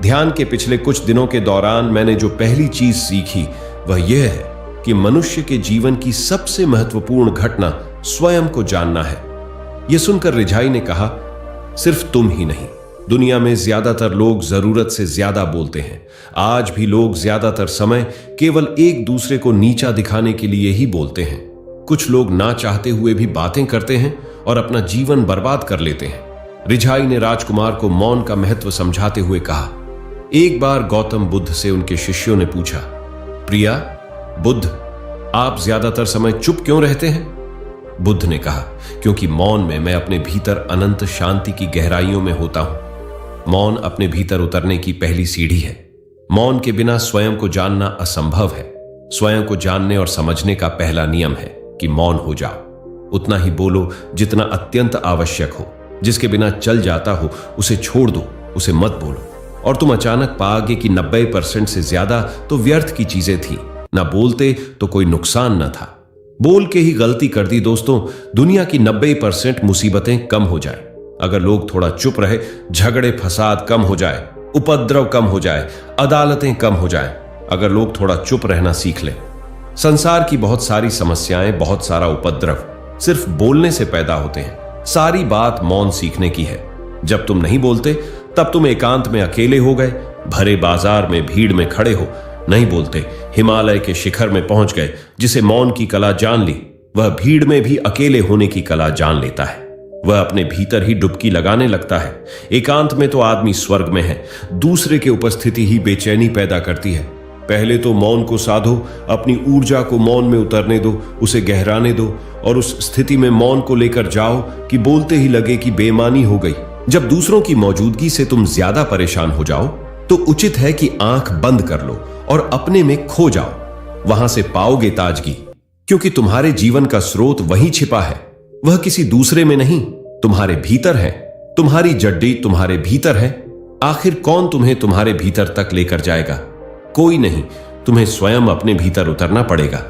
ध्यान के पिछले कुछ दिनों के दौरान मैंने जो पहली चीज सीखी वह यह है कि मनुष्य के जीवन की सबसे महत्वपूर्ण घटना स्वयं को जानना है। यह सुनकर रिझाई ने कहा, सिर्फ तुम ही नहीं, दुनिया में ज्यादातर लोग जरूरत से ज्यादा बोलते हैं। आज भी लोग ज्यादातर समय केवल एक दूसरे को नीचा दिखाने के लिए ही बोलते हैं। कुछ लोग ना चाहते हुए भी बातें करते हैं और अपना जीवन बर्बाद कर लेते हैं। रिझाई ने राजकुमार को मौन का महत्व समझाते हुए कहा। एक बार गौतम बुद्ध से उनके शिष्यों ने पूछा, प्रिया, बुद्ध, आप ज्यादातर समय चुप क्यों रहते हैं? बुद्ध ने कहा, क्योंकि मौन में मैं अपने भीतर अनंत शांति की गहराइयों में होता हूं। मौन अपने भीतर उतरने की पहली सीढ़ी है। मौन के बिना स्वयं को जानना असंभव है। स्वयं को जानने और समझने का पहला नियम है कि मौन हो जाओ। उतना ही बोलो जितना अत्यंत आवश्यक हो। जिसके बिना चल जाता हो उसे छोड़ दो, उसे मत बोलो। और तुम अचानक पाओगे कि 90% से ज्यादा तो व्यर्थ की चीजें थी। ना बोलते तो कोई नुकसान न था। बोल के ही गलती कर दी दोस्तों, दुनिया की 90% मुसीबतें कम हो जाए। अगर लोग थोड़ा चुप रहे, झगड़े फसाद कम हो जाए, उपद्रव कम हो जाए, अदालतें कम हो जाए। अगर लोग थोड़ा चुप रहना सीख ले। संसार की बहुत सारी समस्याएं, बहुत सारा उपद्रव सिर्फ बोलने से पैदा होते हैं। सारी बात मौन सीखने की है। जब तुम नहीं बोलते तब तुम एकांत में अकेले हो गए, भरे बाजार में भीड़ में खड़े हो, नहीं बोलते, हिमालय के शिखर में पहुंच गए। जिसे मौन की कला जान ली, वह भीड़ में भी अकेले होने की कला जान लेता है। वह अपने भीतर ही डुबकी लगाने लगता है। एकांत में तो आदमी स्वर्ग में है। दूसरे की उपस्थिति ही बेचैनी पैदा करती है। पहले तो मौन को साधो, अपनी ऊर्जा को मौन में उतरने दो, उसे गहराने दो और उस स्थिति में मौन को लेकर जाओ कि बोलते ही लगे कि बेईमानी हो गई। जब दूसरों की मौजूदगी से तुम ज्यादा परेशान हो जाओ तो उचित है कि आंख बंद कर लो और अपने में खो जाओ। वहां से पाओगे ताजगी, क्योंकि तुम्हारे जीवन का स्रोत वहीं छिपा है। वह किसी दूसरे में नहीं, तुम्हारे भीतर है। तुम्हारी जड्डी तुम्हारे भीतर है। आखिर कौन तुम्हें तुम्हारे भीतर तक लेकर जाएगा? कोई नहीं। तुम्हें स्वयं अपने भीतर उतरना पड़ेगा।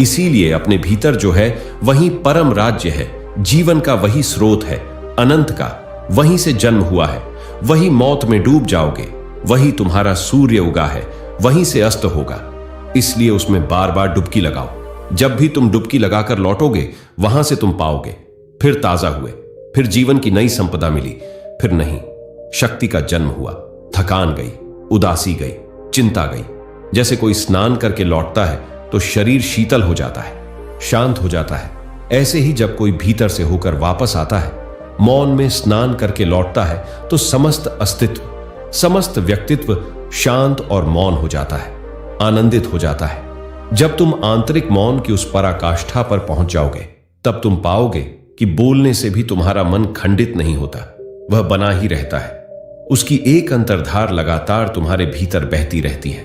इसीलिए अपने भीतर जो है वही परम राज्य है। जीवन का वही स्रोत है, अनंत का। वहीं से जन्म हुआ है। वही मौत में डूब जाओगे। वही तुम्हारा सूर्य उगा है, वहीं से अस्त होगा। इसलिए उसमें बार बार डुबकी लगाओ। जब भी तुम डुबकी लगाकर लौटोगे, वहां से तुम पाओगे। फिर ताजा हुए, फिर जीवन की नई संपदा मिली। फिर नहीं, शक्ति का जन्म हुआ। थकान गई, उदासी गई, चिंता गई। जैसे कोई स्नान करके लौटता है तो शरीर शीतल हो जाता है, शांत हो जाता है। ऐसे ही जब कोई भीतर से होकर वापस आता है, मौन में स्नान करके लौटता है, तो समस्त अस्तित्व, समस्त व्यक्तित्व शांत और मौन हो जाता है, आनंदित हो जाता है। जब तुम आंतरिक मौन की उस पराकाष्ठा पर पहुंच जाओगे, तब तुम पाओगे कि बोलने से भी तुम्हारा मन खंडित नहीं होता, वह बना ही रहता है। उसकी एक अंतर्धार लगातार तुम्हारे भीतर बहती रहती है।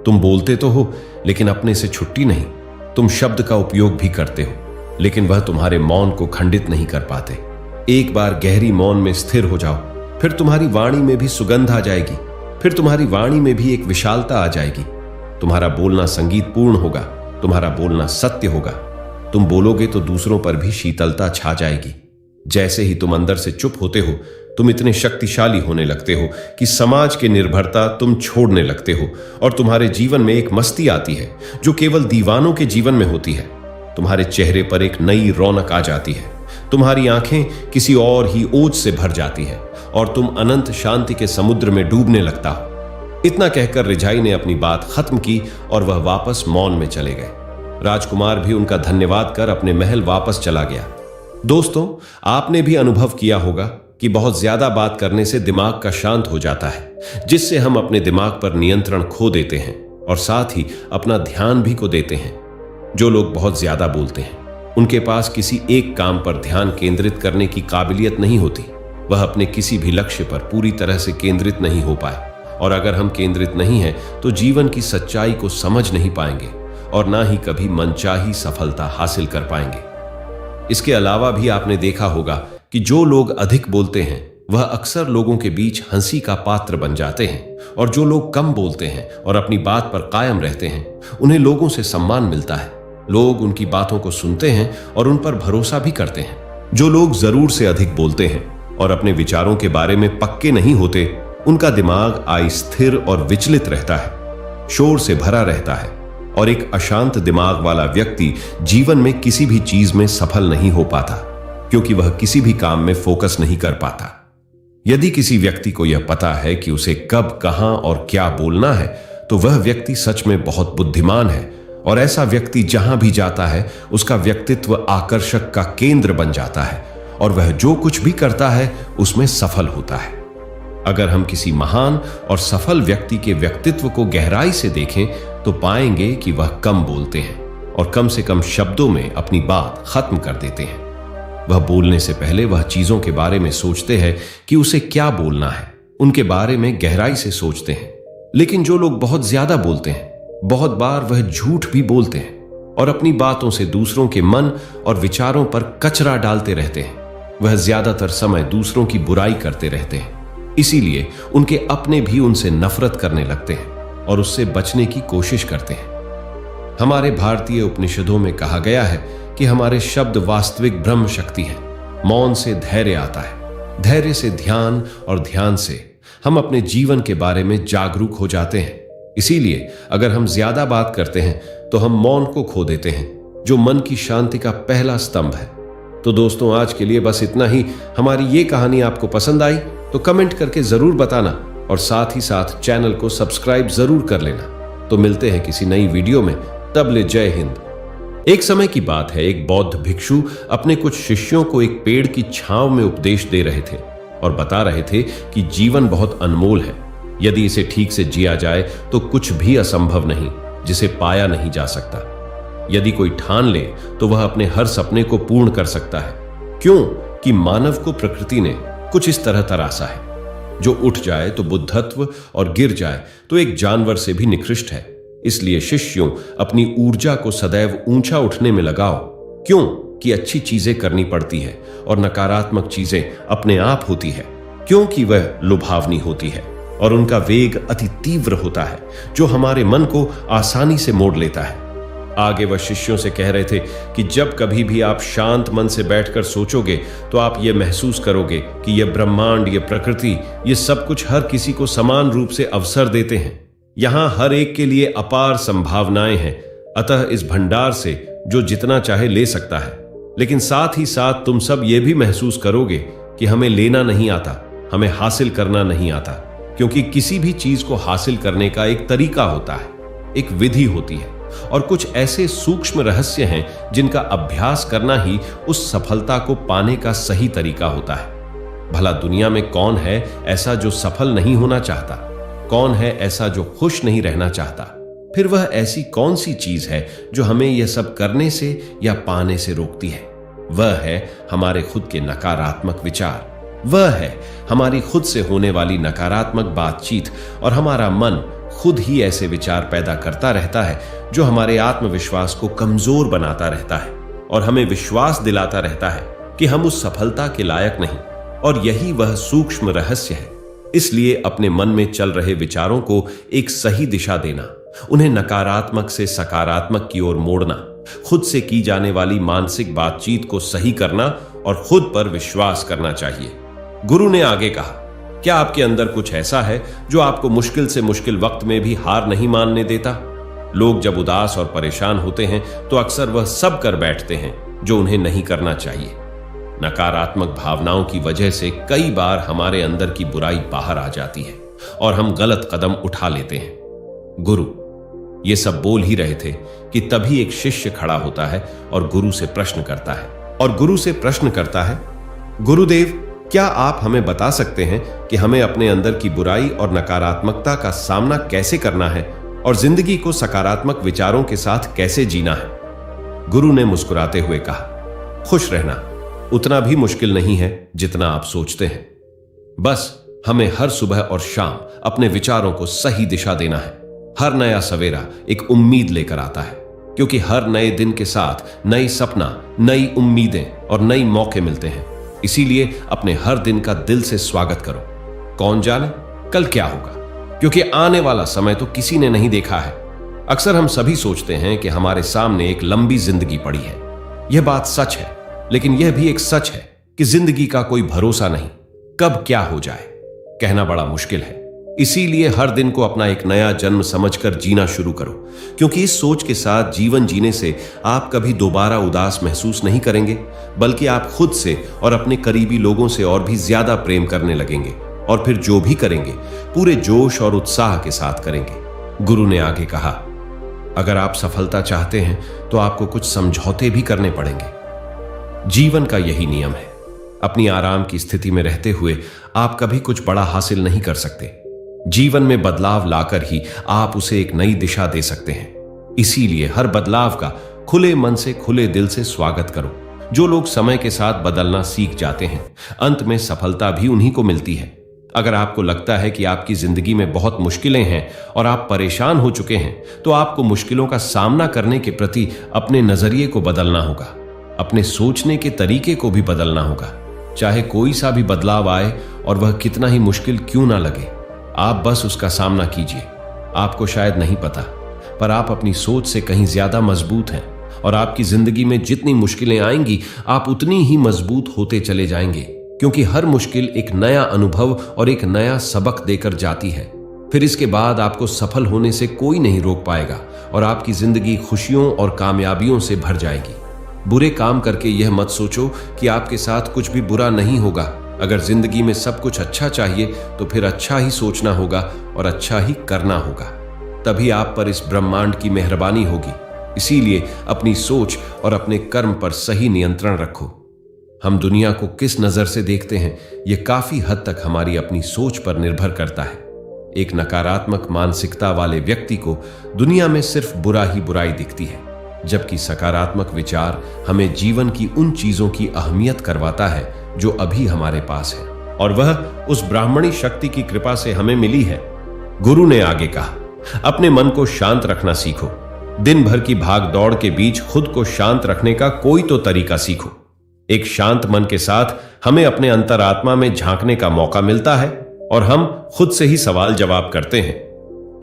तुम बोलते तो हो, लेकिन अपने से छुट्टी नहीं। तुम शब्द का उपयोग भी करते हो, लेकिन वह तुम्हारे मौन को खंडित नहीं कर पाते। एक बार गहरी मौन में स्थिर हो जाओ, फिर तुम्हारी वाणी में भी सुगंध आ जाएगी। फिर तुम्हारी वाणी में भी एक विशालता आ जाएगी। तुम्हारा बोलना संगीत पूर्ण होगा, तुम्हारा बोलना सत्य होगा। तुम बोलोगे तो दूसरों पर भी शीतलता छा जाएगी। जैसे ही तुम अंदर से चुप होते हो, तुम इतने शक्तिशाली होने लगते हो कि समाज की निर्भरता तुम छोड़ने लगते हो और तुम्हारे जीवन में एक मस्ती आती है जो केवल दीवानों के जीवन में होती है। तुम्हारे चेहरे पर एक नई रौनक आ जाती है। तुम्हारी आंखें किसी और ही ओज से भर जाती है और तुम अनंत शांति के समुद्र में डूबने लगता हो। इतना कहकर रिझाई ने अपनी बात खत्म की और वह वापस मौन में चले गए। राजकुमार भी उनका धन्यवाद कर अपने महल वापस चला गया। दोस्तों, आपने भी अनुभव किया होगा कि बहुत ज्यादा बात करने से दिमाग का शांत हो जाता है, जिससे हम अपने दिमाग पर नियंत्रण खो देते हैं और साथ ही अपना ध्यान भी खो देते हैं। जो लोग बहुत ज्यादा बोलते हैं, उनके पास किसी एक काम पर ध्यान केंद्रित करने की काबिलियत नहीं होती। वह अपने किसी भी लक्ष्य पर पूरी तरह से केंद्रित नहीं हो पाए। और अगर हम केंद्रित नहीं हैं तो जीवन की सच्चाई को समझ नहीं पाएंगे और ना ही कभी मनचाही सफलता हासिल कर पाएंगे। इसके अलावा भी आपने देखा होगा कि जो लोग अधिक बोलते हैं वह अक्सर लोगों के बीच हंसी का पात्र बन जाते हैं, और जो लोग कम बोलते हैं और अपनी बात पर कायम रहते हैं, उन्हें लोगों से सम्मान मिलता है। लोग उनकी बातों को सुनते हैं और उन पर भरोसा भी करते हैं। जो लोग जरूर से अधिक बोलते हैं और अपने विचारों के बारे में पक्के नहीं होते, उनका दिमाग अस्थिर और विचलित रहता है, शोर से भरा रहता है, और एक अशांत दिमाग वाला व्यक्ति जीवन में किसी भी चीज में सफल नहीं हो पाता, क्योंकि वह किसी भी काम में फोकस नहीं कर पाता। यदि किसी व्यक्ति को यह पता है कि उसे कब, कहां और क्या बोलना है, तो वह व्यक्ति सच में बहुत बुद्धिमान है, और ऐसा व्यक्ति जहां भी जाता है उसका व्यक्तित्व आकर्षक का केंद्र बन जाता है, और वह जो कुछ भी करता है उसमें सफल होता है। अगर हम किसी महान और सफल व्यक्ति के व्यक्तित्व को गहराई से देखें तो पाएंगे कि वह कम बोलते हैं और कम से कम शब्दों में अपनी बात खत्म कर देते हैं। वह बोलने से पहले वह चीजों के बारे में सोचते हैं कि उसे क्या बोलना है, उनके बारे में गहराई से सोचते हैं। लेकिन जो लोग बहुत ज्यादा बोलते हैं, बहुत बार वह झूठ भी बोलते हैं और अपनी बातों से दूसरों के मन और विचारों पर कचरा डालते रहते हैं। वह ज्यादातर समय दूसरों की बुराई करते रहते हैं, इसीलिए उनके अपने भी उनसे नफरत करने लगते हैं और उससे बचने की कोशिश करते हैं। हमारे भारतीय उपनिषदों में कहा गया है कि हमारे शब्द वास्तविक ब्रह्म शक्ति है। मौन से धैर्य आता है, धैर्य से ध्यान, और ध्यान से हम अपने जीवन के बारे में जागरूक हो जाते हैं। इसीलिए अगर हम ज्यादा बात करते हैं तो हम मौन को खो देते हैं, जो मन की शांति का पहला स्तंभ है। तो दोस्तों, आज के लिए बस इतना ही। हमारी ये कहानी आपको पसंद आई तो कमेंट करके जरूर बताना, और साथ ही साथ चैनल को सब्सक्राइब जरूर कर लेना। तो मिलते हैं किसी नई वीडियो में, तब ले जय हिंद। एक समय की बात है, एक बौद्ध भिक्षु अपने कुछ शिष्यों को एक पेड़ की छांव में उपदेश दे रहे थे और बता रहे थे कि जीवन बहुत अनमोल है। यदि इसे ठीक से जिया जाए तो कुछ भी असंभव नहीं जिसे पाया नहीं जा सकता। यदि कोई ठान ले तो वह अपने हर सपने को पूर्ण कर सकता है। क्यों कि मानव को प्रकृति ने कुछ इस तरह तरासा है, जो उठ जाए तो बुद्धत्व और गिर जाए तो एक जानवर से भी निकृष्ट है। इसलिए शिष्यों, अपनी ऊर्जा को सदैव ऊंचा उठने में लगाओ। क्यों कि अच्छी चीजें करनी पड़ती है और नकारात्मक चीजें अपने आप होती है, क्योंकि वह लुभावनी होती है और उनका वेग अति तीव्र होता है, जो हमारे मन को आसानी से मोड़ लेता है। आगे वह शिष्यों से कह रहे थे कि जब कभी भी आप शांत मन से बैठकर सोचोगे तो आप यह महसूस करोगे कि यह ब्रह्मांड, यह प्रकृति, यह सब कुछ हर किसी को समान रूप से अवसर देते हैं। यहां हर एक के लिए अपार संभावनाएं हैं। अतः इस भंडार से जो जितना चाहे ले सकता है। लेकिन साथ ही साथ तुम सब यह भी महसूस करोगे कि हमें लेना नहीं आता, हमें हासिल करना नहीं आता, क्योंकि किसी भी चीज को हासिल करने का एक तरीका होता है, एक विधि होती है, और कुछ ऐसे सूक्ष्म रहस्य हैं जिनका अभ्यास करना ही उस सफलता को पाने का सही तरीका होता है। भला दुनिया में कौन है ऐसा जो सफल नहीं होना चाहता? कौन है ऐसा जो खुश नहीं रहना चाहता? फिर वह ऐसी कौन सी चीज है जो हमें यह सब करने से या पाने से रोकती है? वह है हमारे खुद के नकारात्मक विचार, वह है हमारी खुद से होने वाली नकारात्मक बातचीत, और हमारा मन खुद ही ऐसे विचार पैदा करता रहता है जो हमारे आत्मविश्वास को कमजोर बनाता रहता है और हमें विश्वास दिलाता रहता है कि हम उस सफलता के लायक नहीं। और यही वह सूक्ष्म रहस्य है। इसलिए अपने मन में चल रहे विचारों को एक सही दिशा देना, उन्हें नकारात्मक से सकारात्मक की ओर मोड़ना, खुद से की जाने वाली मानसिक बातचीत को सही करना और खुद पर विश्वास करना चाहिए। गुरु ने आगे कहा, क्या आपके अंदर कुछ ऐसा है जो आपको मुश्किल से मुश्किल वक्त में भी हार नहीं मानने देता? लोग जब उदास और परेशान होते हैं तो अक्सर वह सब कर बैठते हैं जो उन्हें नहीं करना चाहिए। नकारात्मक भावनाओं की वजह से कई बार हमारे अंदर की बुराई बाहर आ जाती है और हम गलत कदम उठा लेते हैं। गुरु ये सब बोल ही रहे थे कि तभी एक शिष्य खड़ा होता है और गुरु से प्रश्न करता है, गुरुदेव, क्या आप हमें बता सकते हैं कि हमें अपने अंदर की बुराई और नकारात्मकता का सामना कैसे करना है और जिंदगी को सकारात्मक विचारों के साथ कैसे जीना है? गुरु ने मुस्कुराते हुए कहा, खुश रहना उतना भी मुश्किल नहीं है जितना आप सोचते हैं। बस हमें हर सुबह और शाम अपने विचारों को सही दिशा देना है। हर नया सवेरा एक उम्मीद लेकर आता है, क्योंकि हर नए दिन के साथ नई सपना, नई उम्मीदें और नई मौके मिलते हैं। इसीलिए अपने हर दिन का दिल से स्वागत करो। कौन जाने कल क्या होगा, क्योंकि आने वाला समय तो किसी ने नहीं देखा है। अक्सर हम सभी सोचते हैं कि हमारे सामने एक लंबी जिंदगी पड़ी है। यह बात सच है, लेकिन यह भी एक सच है कि जिंदगी का कोई भरोसा नहीं, कब क्या हो जाए कहना बड़ा मुश्किल है। इसीलिए हर दिन को अपना एक नया जन्म समझकर जीना शुरू करो, क्योंकि इस सोच के साथ जीवन जीने से आप कभी दोबारा उदास महसूस नहीं करेंगे, बल्कि आप खुद से और अपने करीबी लोगों से और भी ज्यादा प्रेम करने लगेंगे, और फिर जो भी करेंगे पूरे जोश और उत्साह के साथ करेंगे। गुरु ने आगे कहा, अगर आप सफलता चाहते हैं तो आपको कुछ समझौते भी करने पड़ेंगे। जीवन का यही नियम है। अपनी आराम की स्थिति में रहते हुए आप कभी कुछ बड़ा हासिल नहीं कर सकते। जीवन में बदलाव लाकर ही आप उसे एक नई दिशा दे सकते हैं। इसीलिए हर बदलाव का खुले मन से, खुले दिल से स्वागत करो। जो लोग समय के साथ बदलना सीख जाते हैं, अंत में सफलता भी उन्हीं को मिलती है। अगर आपको लगता है कि आपकी जिंदगी में बहुत मुश्किलें हैं और आप परेशान हो चुके हैं, तो आपको मुश्किलों का सामना करने के प्रति अपने नजरिए को बदलना होगा, अपने सोचने के तरीके को भी बदलना होगा। चाहे कोई सा भी बदलाव आए और वह कितना ही मुश्किल क्यों ना लगे, आप बस उसका सामना कीजिए। आपको शायद नहीं पता, पर आप अपनी सोच से कहीं ज्यादा मजबूत हैं, और आपकी जिंदगी में जितनी मुश्किलें आएंगी आप उतनी ही मजबूत होते चले जाएंगे, क्योंकि हर मुश्किल एक नया अनुभव और एक नया सबक देकर जाती है। फिर इसके बाद आपको सफल होने से कोई नहीं रोक पाएगा, और आपकी जिंदगी खुशियों और कामयाबियों से भर जाएगी। बुरे काम करके यह मत सोचो कि आपके साथ कुछ भी बुरा नहीं होगा। अगर जिंदगी में सब कुछ अच्छा चाहिए तो फिर अच्छा ही सोचना होगा और अच्छा ही करना होगा, तभी आप पर इस ब्रह्मांड की मेहरबानी होगी। इसीलिए अपनी सोच और अपने कर्म पर सही नियंत्रण रखो। हम दुनिया को किस नजर से देखते हैं, यह काफी हद तक हमारी अपनी सोच पर निर्भर करता है। एक नकारात्मक मानसिकता वाले व्यक्ति को दुनिया में सिर्फ बुरा ही बुराई दिखती है, जबकि सकारात्मक विचार हमें जीवन की उन चीजों की अहमियत करवाता है जो अभी हमारे पास है, और वह उस ब्राह्मणी शक्ति की कृपा से हमें मिली है। गुरु ने आगे कहा, अपने मन को शांत रखना सीखो। दिन भर की भाग दौड़ के बीच खुद को शांत रखने का कोई तो तरीका सीखो। एक शांत मन के साथ हमें अपने अंतरात्मा में झांकने का मौका मिलता है, और हम खुद से ही सवाल जवाब करते हैं।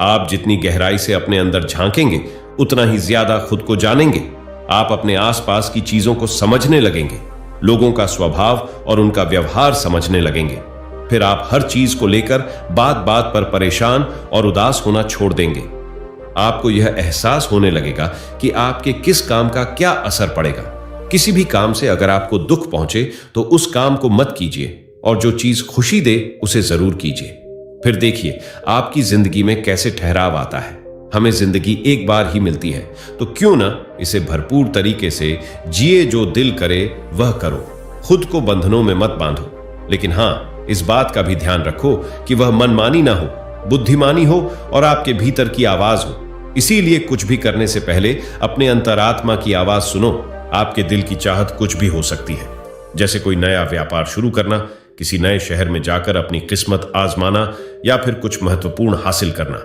आप जितनी गहराई से अपने अंदर झांकेंगे उतना ही ज्यादा खुद को जानेंगे। आप अपने आसपास की चीजों को समझने लगेंगे, लोगों का स्वभाव और उनका व्यवहार समझने लगेंगे। फिर आप हर चीज को लेकर बात बात पर परेशान और उदास होना छोड़ देंगे। आपको यह एहसास होने लगेगा कि आपके किस काम का क्या असर पड़ेगा। किसी भी काम से अगर आपको दुख पहुंचे तो उस काम को मत कीजिए, और जो चीज खुशी दे उसे जरूर कीजिए। फिर देखिए आपकी जिंदगी में कैसे ठहराव आता है। हमें जिंदगी एक बार ही मिलती है, तो क्यों ना इसे भरपूर तरीके से जिए। जो दिल करे वह करो, खुद को बंधनों में मत बांधो। लेकिन हाँ, इस बात का भी ध्यान रखो कि वह मनमानी ना हो, बुद्धिमानी हो और आपके भीतर की आवाज हो। इसीलिए कुछ भी करने से पहले अपने अंतरात्मा की आवाज सुनो। आपके दिल की चाहत कुछ भी हो सकती है, जैसे कोई नया व्यापार शुरू करना, किसी नए शहर में जाकर अपनी किस्मत आजमाना, या फिर कुछ महत्वपूर्ण हासिल करना।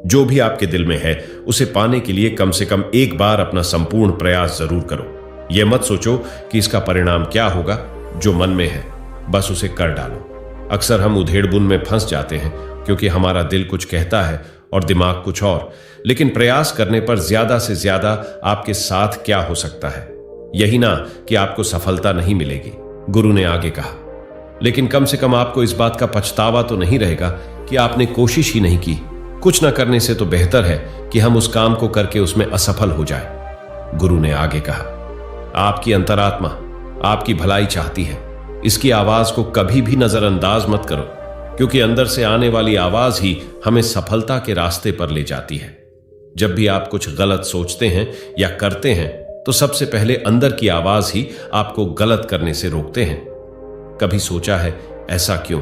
जो भी आपके दिल में है उसे पाने के लिए कम से कम एक बार अपना संपूर्ण प्रयास जरूर करो। यह मत सोचो कि इसका परिणाम क्या होगा। जो मन में है बस उसे कर डालो। अक्सर हम उधेड़बुन में फंस जाते हैं, क्योंकि हमारा दिल कुछ कहता है और दिमाग कुछ और। लेकिन प्रयास करने पर ज्यादा से ज्यादा आपके साथ क्या हो सकता है, यही ना कि आपको सफलता नहीं मिलेगी। गुरु ने आगे कहा, लेकिन कम से कम आपको इस बात का पछतावा तो नहीं रहेगा कि आपने कोशिश ही नहीं की। कुछ न करने से तो बेहतर है कि हम उस काम को करके उसमें असफल हो जाए। गुरु ने आगे कहा, आपकी अंतरात्मा आपकी भलाई चाहती है। इसकी आवाज को कभी भी नजरअंदाज मत करो, क्योंकि अंदर से आने वाली आवाज ही हमें सफलता के रास्ते पर ले जाती है। जब भी आप कुछ गलत सोचते हैं या करते हैं, तो सबसे पहले अंदर की आवाज ही आपको गलत करने से रोकते हैं। कभी सोचा है ऐसा क्यों?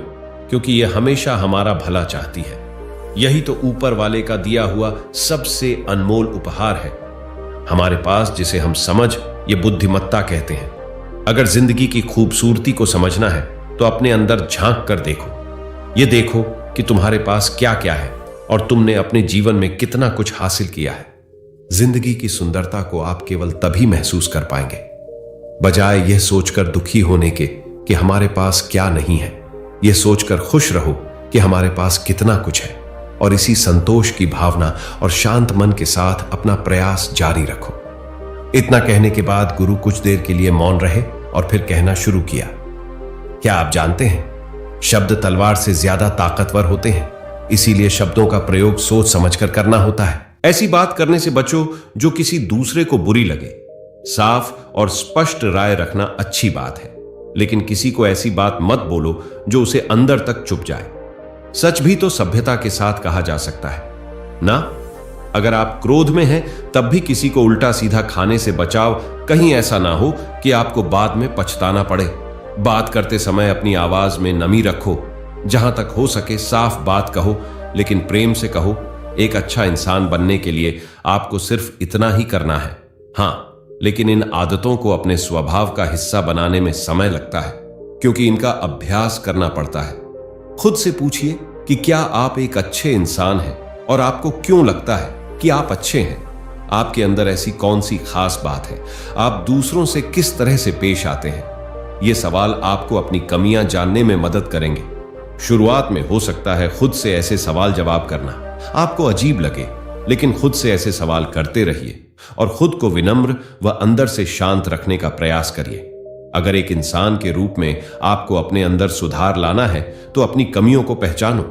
क्योंकि यह हमेशा हमारा भला चाहती है। यही तो ऊपर वाले का दिया हुआ सबसे अनमोल उपहार है हमारे पास, जिसे हम समझ ये बुद्धिमत्ता कहते हैं। अगर जिंदगी की खूबसूरती को समझना है तो अपने अंदर झांक कर देखो। ये देखो कि तुम्हारे पास क्या क्या है और तुमने अपने जीवन में कितना कुछ हासिल किया है। जिंदगी की सुंदरता को आप केवल तभी महसूस कर पाएंगे, बजाय यह सोचकर दुखी होने के कि हमारे पास क्या नहीं है। यह सोचकर खुश रहो कि हमारे पास कितना कुछ है, और इसी संतोष की भावना और शांत मन के साथ अपना प्रयास जारी रखो। इतना कहने के बाद गुरु कुछ देर के लिए मौन रहे और फिर कहना शुरू किया, क्या आप जानते हैं, शब्द तलवार से ज्यादा ताकतवर होते हैं। इसीलिए शब्दों का प्रयोग सोच समझकर करना होता है। ऐसी बात करने से बचो जो किसी दूसरे को बुरी लगे। साफ और स्पष्ट राय रखना अच्छी बात है, लेकिन किसी को ऐसी बात मत बोलो जो उसे अंदर तक चुभ जाए। सच भी तो सभ्यता के साथ कहा जा सकता है ना। अगर आप क्रोध में हैं तब भी किसी को उल्टा सीधा खाने से बचाव, कहीं ऐसा ना हो कि आपको बाद में पछताना पड़े। बात करते समय अपनी आवाज में नमी रखो। जहां तक हो सके साफ बात कहो, लेकिन प्रेम से कहो। एक अच्छा इंसान बनने के लिए आपको सिर्फ इतना ही करना है। हां, लेकिन इन आदतों को अपने स्वभाव का हिस्सा बनाने में समय लगता है, क्योंकि इनका अभ्यास करना पड़ता है। खुद से पूछिए कि क्या आप एक अच्छे इंसान हैं और आपको क्यों लगता है कि आप अच्छे हैं। आपके अंदर ऐसी कौन सी खास बात है। आप दूसरों से किस तरह से पेश आते हैं। ये सवाल आपको अपनी कमियां जानने में मदद करेंगे। शुरुआत में हो सकता है खुद से ऐसे सवाल जवाब करना आपको अजीब लगे, लेकिन खुद से ऐसे सवाल करते रहिए और खुद को विनम्र व अंदर से शांत रखने का प्रयास करिए। अगर एक इंसान के रूप में आपको अपने अंदर सुधार लाना है तो अपनी कमियों को पहचानो।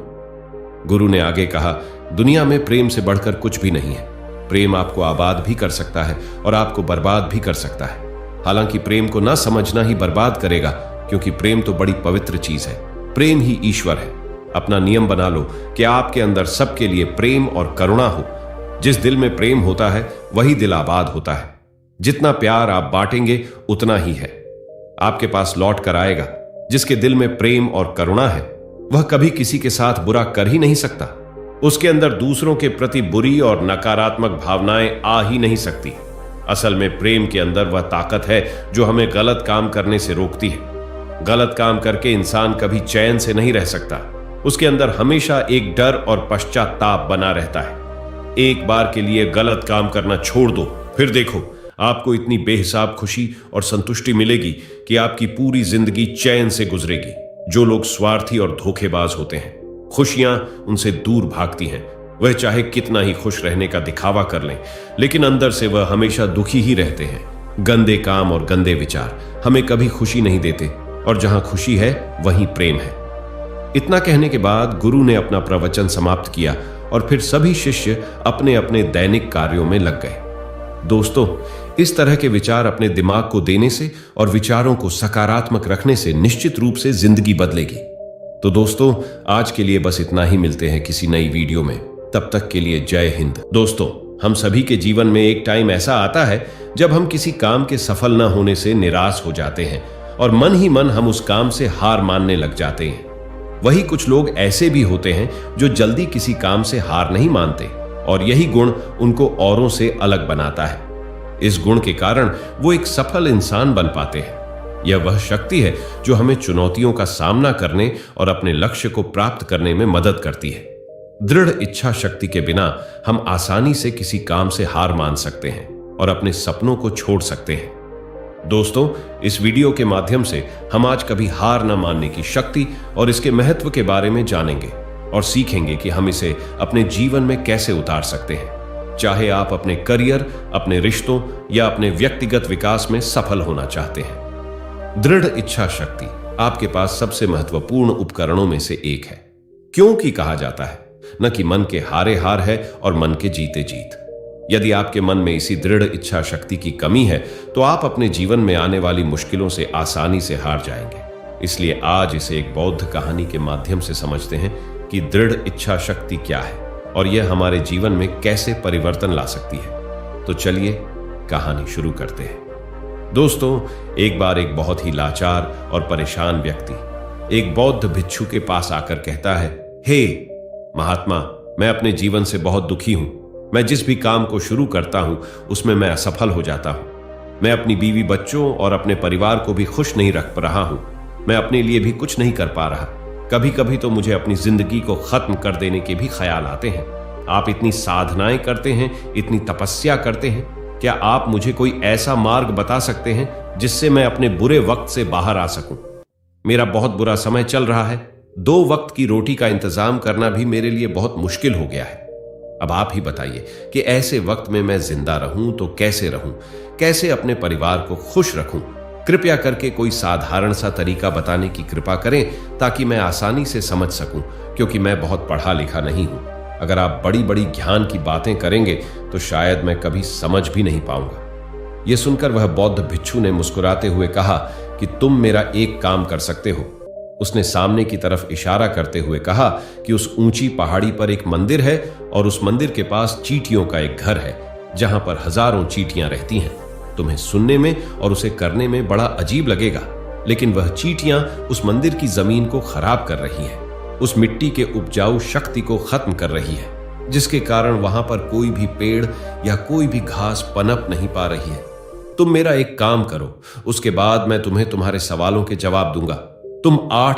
गुरु ने आगे कहा, दुनिया में प्रेम से बढ़कर कुछ भी नहीं है। प्रेम आपको आबाद भी कर सकता है और आपको बर्बाद भी कर सकता है। हालांकि प्रेम को ना समझना ही बर्बाद करेगा, क्योंकि प्रेम तो बड़ी पवित्र चीज है। प्रेम ही ईश्वर है। अपना नियम बना लो कि आपके अंदर सबके लिए प्रेम और करुणा हो। जिस दिल में प्रेम होता है वही दिल आबाद होता है। जितना प्यार आप बांटेंगे उतना ही है आपके पास लौट कर आएगा। जिसके दिल में प्रेम और करुणा है वह कभी किसी के साथ बुरा कर ही नहीं सकता। उसके अंदर दूसरों के प्रति बुरी और नकारात्मक भावनाएं आ ही नहीं सकती। असल में प्रेम के अंदर वह ताकत है जो हमें गलत काम करने से रोकती है। गलत काम करके इंसान कभी चैन से नहीं रह सकता। उसके अंदर हमेशा एक डर और पश्चाताप बना रहता है। एक बार के लिए गलत काम करना छोड़ दो, फिर देखो आपको इतनी बेहिसाब खुशी और संतुष्टि मिलेगी कि आपकी पूरी जिंदगी चैन से गुजरेगी। जो लोग स्वार्थी और धोखेबाज होते हैं, खुशियां उनसे दूर भागती हैं। वह चाहे कितना ही खुश रहने का दिखावा कर लें, लेकिन अंदर से वह हमेशा दुखी ही रहते हैं। गंदे काम और गंदे विचार हमें कभी खुशी नहीं देते, और जहां खुशी है वहीं प्रेम है। इतना कहने के बाद गुरु ने अपना प्रवचन समाप्त किया और फिर सभी शिष्य अपने अपने दैनिक कार्यों में लग गए। दोस्तों, इस तरह के विचार अपने दिमाग को देने से और विचारों को सकारात्मक रखने से निश्चित रूप से जिंदगी बदलेगी। तो दोस्तों, आज के लिए बस इतना ही। मिलते हैं किसी नई वीडियो में। तब तक के लिए जय हिंद। दोस्तों, हम सभी के जीवन में एक टाइम ऐसा आता है जब हम किसी काम के सफल न होने से निराश हो जाते हैं और मन ही मन हम उस काम से हार मानने लग जाते हैं। वही कुछ लोग ऐसे भी होते हैं जो जल्दी किसी काम से हार नहीं मानते, और यही गुण उनको औरों से अलग बनाता है। इस गुण के कारण वो एक सफल इंसान बन पाते हैं। यह वह शक्ति है जो हमें चुनौतियों का सामना करने और अपने लक्ष्य को प्राप्त करने में मदद करती है। दृढ़ इच्छा शक्ति के बिना हम आसानी से किसी काम से हार मान सकते हैं और अपने सपनों को छोड़ सकते हैं। दोस्तों, इस वीडियो के माध्यम से हम आज कभी हार न मानने की शक्ति और इसके महत्व के बारे में जानेंगे और सीखेंगे कि हम इसे अपने जीवन में कैसे उतार सकते हैं। चाहे आप अपने करियर, अपने रिश्तों या अपने व्यक्तिगत विकास में सफल होना चाहते हैं। दृढ़ इच्छा शक्ति आपके पास सबसे महत्वपूर्ण उपकरणों में से एक है। क्योंकि कहा जाता है न कि मन के हारे हार है और मन के जीते जीत। यदि आपके मन में इसी दृढ़ इच्छा शक्ति की कमी है तो आप अपने जीवन में आने वाली मुश्किलों से आसानी से हार जाएंगे। इसलिए आज इसे एक बौद्ध कहानी के माध्यम से समझते हैं कि दृढ़ इच्छा शक्ति क्या है और यह हमारे जीवन में कैसे परिवर्तन ला सकती है। तो चलिए कहानी शुरू करते हैं। दोस्तों, एक बार एक बहुत ही लाचार और परेशान व्यक्ति एक बौद्ध भिक्षु के पास आकर कहता है, हे महात्मा, मैं अपने जीवन से बहुत दुखी हूं। मैं जिस भी काम को शुरू करता हूं उसमें मैं असफल हो जाता हूं। मैं अपनी बीवी बच्चों और अपने परिवार को भी खुश नहीं रख पा रहा हूं। मैं अपने लिए भी कुछ नहीं कर पा रहा। कभी कभी तो मुझे अपनी जिंदगी को खत्म कर देने के भी ख्याल आते हैं। आप इतनी साधनाएं करते हैं, इतनी तपस्या करते हैं, क्या आप मुझे कोई ऐसा मार्ग बता सकते हैं जिससे मैं अपने बुरे वक्त से बाहर आ सकूं? मेरा बहुत बुरा समय चल रहा है। 2 वक्त की रोटी का इंतजाम करना भी मेरे लिए बहुत मुश्किल हो गया है। अब आप ही बताइए कि ऐसे वक्त में मैं जिंदा रहूं तो कैसे रहूं, कैसे अपने परिवार को खुश रखूं? कृपया करके कोई साधारण सा तरीका बताने की कृपा करें ताकि मैं आसानी से समझ सकूं, क्योंकि मैं बहुत पढ़ा लिखा नहीं हूं। अगर आप बड़ी बड़ी ज्ञान की बातें करेंगे तो शायद मैं कभी समझ भी नहीं पाऊंगा। यह सुनकर वह बौद्ध भिक्षु ने मुस्कुराते हुए कहा कि तुम मेरा एक काम कर सकते हो। उसने सामने की तरफ इशारा करते हुए कहा कि उस ऊंची पहाड़ी पर एक मंदिर है और उस मंदिर के पास चींटियों का एक घर है जहां पर हजारों चींटियां रहती हैं। तुम्हें सुनने में और उसे करने में बड़ा अजीब लगेगा, लेकिन वह चींटियां उस मंदिर की जमीन को खराब कर रही हैं, उस मिट्टी के उपजाऊ शक्ति को खत्म कर रही है, जिसके कारण वहां पर कोई भी पेड़ या कोई भी घास पनप नहीं पा रही है। तुम मेरा एक काम करो, उसके बाद मैं तुम्हें तुम्हारे सवालों के जवाब दूंगा। तुम 8